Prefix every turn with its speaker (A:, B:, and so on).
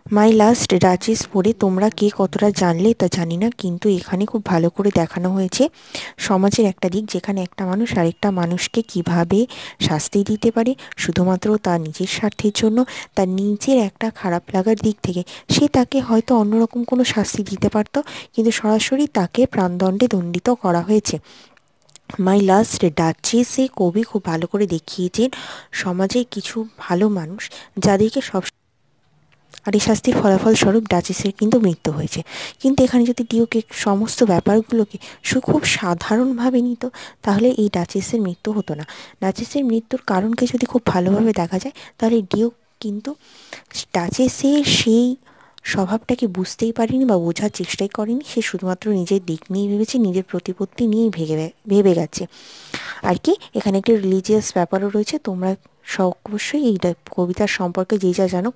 A: মাই last duchess পড়ে তোমরা কে কতটা জানলে তা জানি না, কিন্তু এখানে খুব ভালো করে দেখানো হয়েছে সমাজের একটা দিক, যেখানে একটা মানুষ আরেকটা মানুষকে কিভাবে শাস্তি দিতে পারে শুধুমাত্র তার নিজের স্বার্থের জন্য। তার নিজের একটা খারাপ লাগার দিক থেকে সে তাকে হয়তো অন্যরকম কোনো শাস্তি দিতে পারতো, কিন্তু সরাসরি তাকে প্রাণদণ্ডে দণ্ডিত করা হয়েছে। মাই লাস্ট ডাচেসে কবি খুব ভালো করে দেখিয়েছেন সমাজের কিছু ভালো মানুষ যাদেরকে সব, আর এই শাস্তির ফলাফল স্বরূপ ডাচেসের কিন্তু মৃত্যু হয়েছে। কিন্তু এখানে যদি ডিউকে সমস্ত ব্যাপারগুলোকে খুব সাধারণভাবে নিত, তাহলে এই ডাচেসের মৃত্যু হতো না। ডাচেসের মৃত্যুর কারণকে যদি খুব ভালোভাবে দেখা যায়, তাহলে ডিউক কিন্তু ডাচেসের সেই স্বভাবটাকে বুঝতেই পারেনি বা বোঝার চেষ্টাই করেনি। সে শুধুমাত্র নিজের দিক নিয়েই ভেবেছে, নিজের প্রতিপত্তি নিয়েই ভেবে গেছে আর কি। এখানে একটি রিলিজিয়াস ব্যাপারও রয়েছে। তোমরা অবশ্যই এই কবিতার সম্পর্কে যে যা জানো